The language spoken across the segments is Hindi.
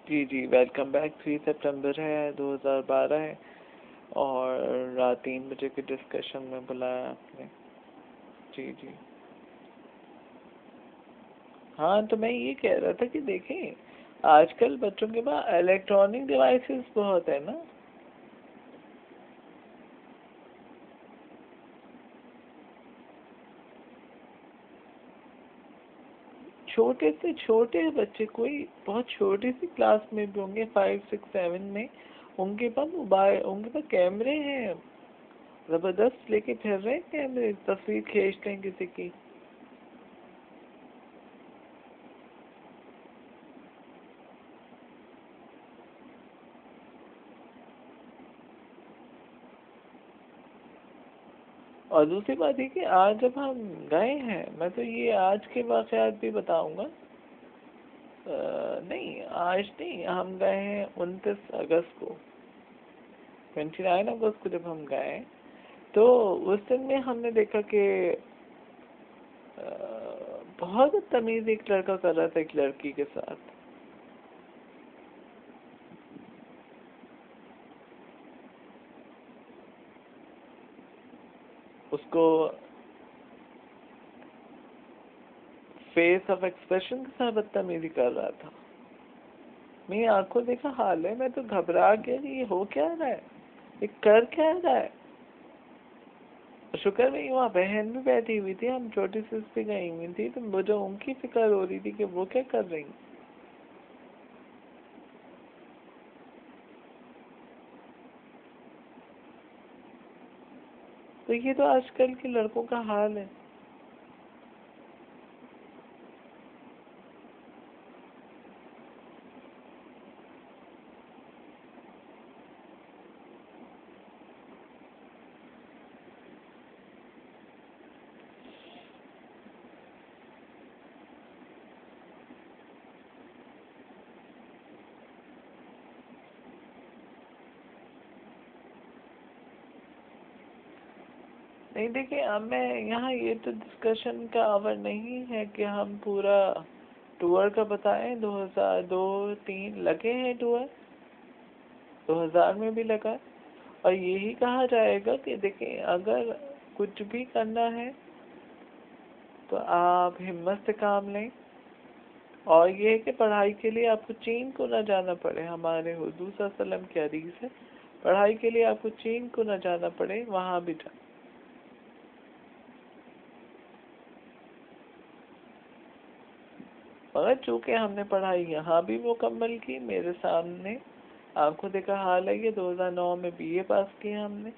जी जी, वेलकम बैक। 3 सितंबर है 2012 है और रात 3 बजे के डिस्कशन में बुलाया आपने। जी जी। हाँ, तो मैं ये कह रहा था कि देखें, आजकल बच्चों के पास इलेक्ट्रॉनिक डिवाइसेस बहुत है ना। छोटे से छोटे बच्चे, कोई बहुत छोटी सी क्लास में भी होंगे, 5 6 7 में, उनके पास मोबाइल, उनके पास कैमरे हैं, जबरदस्त लेके फिर रहे हैं कैमरे, तस्वीर खींचते हैं किसी की। और दूसरी बात ये कि आज जब हम गए हैं, मैं तो ये आज के वाक़यात भी बताऊंगा। नहीं, आज नहीं, हम गए हैं 29 अगस्त को, 29 अगस्त को जब हम गए, तो उस दिन में हमने देखा कि बहुत बदतमीज एक लड़का कर रहा था एक लड़की के साथ। उसको फेस ऑफ एक्सप्रेशन के साथ बदतमीजी कर रहा था। मेरी आंखों देखा हाल है, मैं तो घबरा गया कि ये हो क्या रहा है, ये कर क्या रहा है। शुक्र नहीं वहाँ बहन भी बैठी हुई थी, हम छोटी सी पे गई हुई थी, तो मुझे उनकी फिक्र हो रही थी कि वो क्या कर रही। तो ये तो आजकल के लड़कों का हाल है। नहीं देखिए, अब मैं यहाँ, ये तो डिस्कशन का आवर नहीं है कि हम पूरा टूर का बताएं। 2002 3 लगे हैं टूर, 2000 में भी लगा है। और यही कहा जाएगा कि देखिए, अगर कुछ भी करना है तो आप हिम्मत से काम लें। और ये है कि पढ़ाई के लिए आपको चीन को न जाना पड़े, हमारे हुजूर सल्लल्लाहु अलैहि वसल्लम की हदीस है, पढ़ाई के लिए आपको चीन को न जाना पड़े, वहाँ भी जाए। मगर चूंकि हमने पढ़ाई यहाँ भी मुकम्मल की, मेरे सामने आंखों देखा हाल है, ये 2009 में बीए पास किया हमने।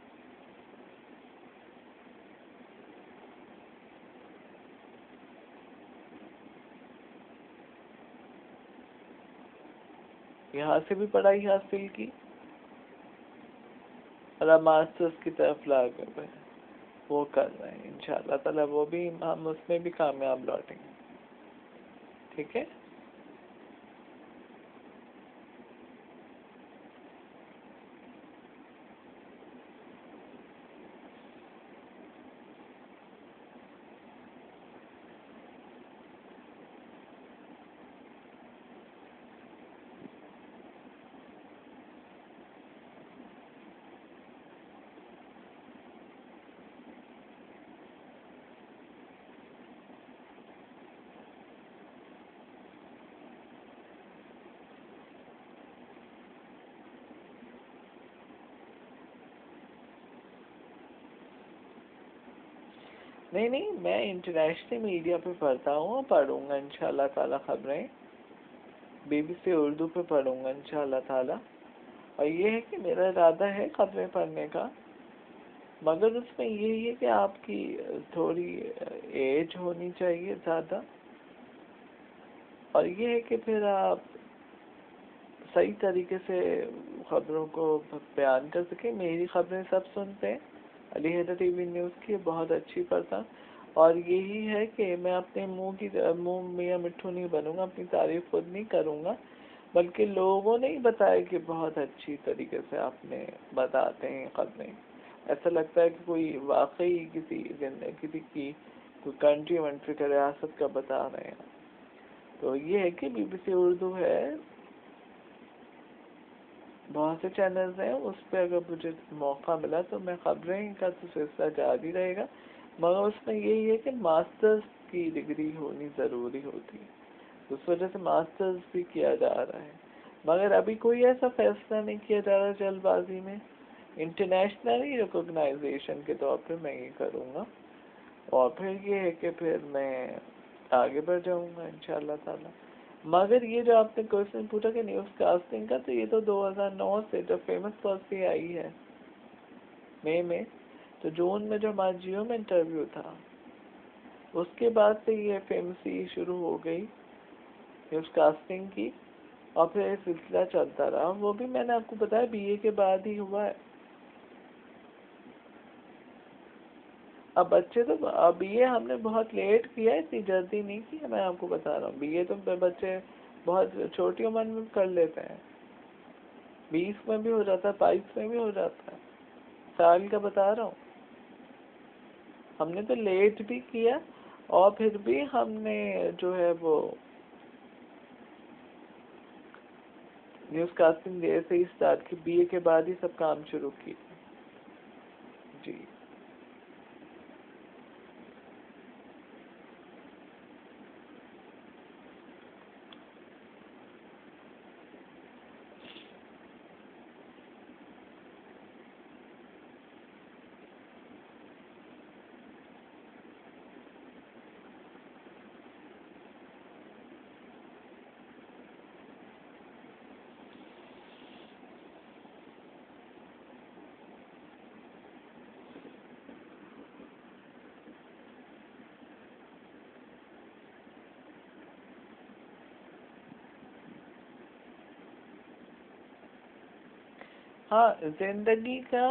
यहाँ से भी पढ़ाई हासिल की और अब मास्टर्स की तरफ लागे हुए हैं, वो कर रहे हैं इंशाल्लाह ताला, वो भी हम उसमें भी कामयाब लौटेंगे। ठीक है। नहीं नहीं, मैं इंटरनेशनल मीडिया पे पढ़ता हूँ, पढ़ूंगा इंशाल्लाह ताला खबरें, बीबीसी उर्दू पे पढ़ूंगा इंशाल्लाह ताला। और ये है कि मेरा इरादा है खबरें पढ़ने का, मगर उसमें यही है कि आपकी थोड़ी एज होनी चाहिए ज़्यादा। और ये है कि फिर आप सही तरीके से खबरों को बयान कर सके। मेरी खबरें सब सुनते हैं, अली हैदर टीवी न्यूज़ की बहुत अच्छी पढ़ता। और यही है कि मैं अपने मुंह मियाँ मिट्ठू नहीं बनूंगा, अपनी तारीफ खुद नहीं करूंगा, बल्कि लोगों ने ही बताया कि बहुत अच्छी तरीके से आपने बताते हैं खबरें। ऐसा लगता है कि कोई वाकई किसी की कोई कंट्री वंट्री का, रियासत का बता रहे हैं। तो ये है कि बीबीसी उर्दू है, बहुत से चैनल्स हैं, उस पर अगर मुझे मौका मिला तो मैं खबरें का तो सिलसिला जारी रहेगा, मगर उसमें यही है कि मास्टर्स की डिग्री होनी ज़रूरी होती है, उस वजह से मास्टर्स भी किया जा रहा है। मगर अभी कोई ऐसा फैसला नहीं किया जा रहा जल्दबाजी में। इंटरनेशनली रिकॉग्नाइजेशन के तौर पे मैं ये करूँगा, और फिर ये है कि फिर मैं आगे बढ़ जाऊँगा इंशाल्लाह ताला। मगर ये जो आपने क्वेश्चन पूछा कि न्यूज़ कास्टिंग का, तो ये तो 2009 से जब फेमस पॉलिसी आई है मई में, तो जून में जो हमारा जियो में इंटरव्यू था उसके बाद से ये फेमसी शुरू हो गई न्यूज़ कास्टिंग की, और फिर सिलसिला चलता रहा। वो भी मैंने आपको बताया बीए के बाद ही हुआ है। अब बच्चे तो बीए हमने बहुत लेट किया है, इतनी जल्दी नहीं किया, मैं आपको बता रहा हूँ। बीए तो बच्चे बहुत छोटी उम्र में कर लेते हैं, 20 में भी हो जाता है, 22 में भी हो जाता है, साल का बता रहा हूँ। हमने तो लेट भी किया, और फिर भी हमने जो है वो न्यूज़ कास्टिंग देर से ही स्टार्ट की, बीए के बाद ही सब काम शुरू किया जी। हाँ, जिंदगी का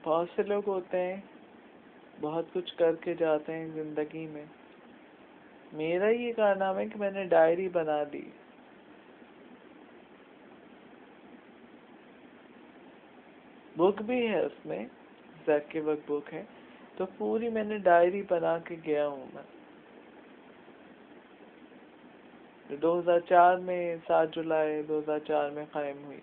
बहुत से लोग होते हैं, बहुत कुछ करके जाते हैं जिंदगी में। मेरा ये कारनामा है कि मैंने डायरी बना दी, बुक भी है उसमें, जैकी वर्क बुक है, तो पूरी मैंने डायरी बना के गया हूँ मैं। 2004 में 7 जुलाई 2004 में कायम हुई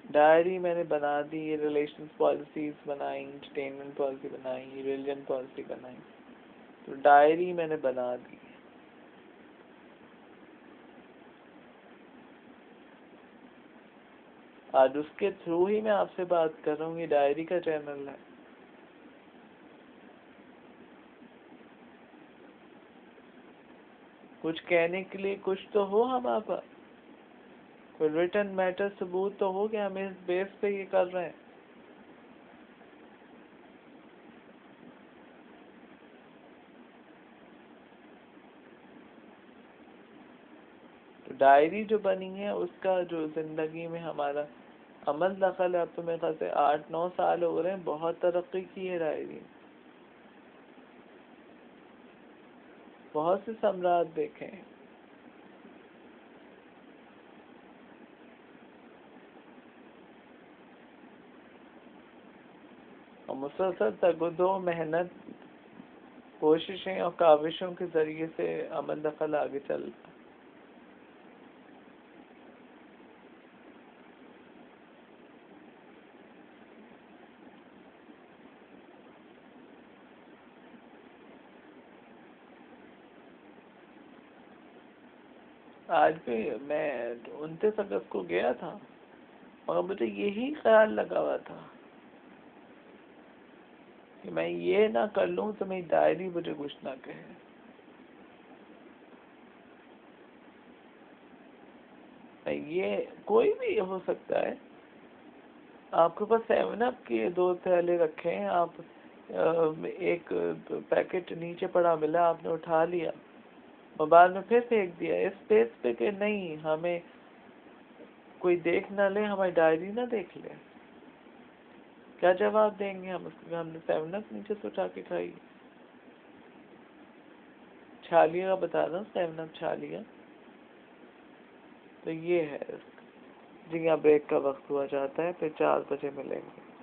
डायरी मैंने बना दी। रिलेशंस पॉलिसीज बनाई, एंटरटेनमेंट पॉलिसी बनाई, रिलीजन पॉलिसी बनाई, तो डायरी मैंने बना दी। आज उसके थ्रू ही मैं आपसे बात कर रहा हूँ, ये डायरी का चैनल है। कुछ कहने के लिए कुछ तो हो हमारे पास, कोई रिटन मैटर सबूत तो हो कि हम इस बेस पे ये कर रहे हैं। तो डायरी जो बनी है उसका जो जिंदगी में हमारा अमल दखल है, अब तो मेरे ख्याल से 8-9 साल हो रहे हैं, बहुत तरक्की की है डायरी, बहुत से सम्राट देखे हैं। और मुसलसल तगदो मेहनत, कोशिशें और काविशों के जरिए से अमल दखल आगे चल रहा है। आज भी मैं 29 अगस्त को गया था, मगर मुझे यही ख्याल लगा हुआ था कि मैं ये ना कर लूं तो मेरी डायरी मुझे कुछ ना कहे। ये कोई भी हो सकता है, आपके पास 7 अप के 2 थैले रखे हैं, आप एक पैकेट नीचे पड़ा मिला, आपने उठा लिया और बाद में फिर फेंक दिया, इस बेस पे कि नहीं हमें कोई देख ना ले, हमारी डायरी ना देख ले, क्या जवाब देंगे हम उसको? हमने 7 अप नीचे से उठा के खाई। छालिया का बता रहा हूँ, 7 अप छालिया। तो ये है जी। यहाँ ब्रेक का वक्त हुआ जाता है, फिर 4 बजे मिलेंगे।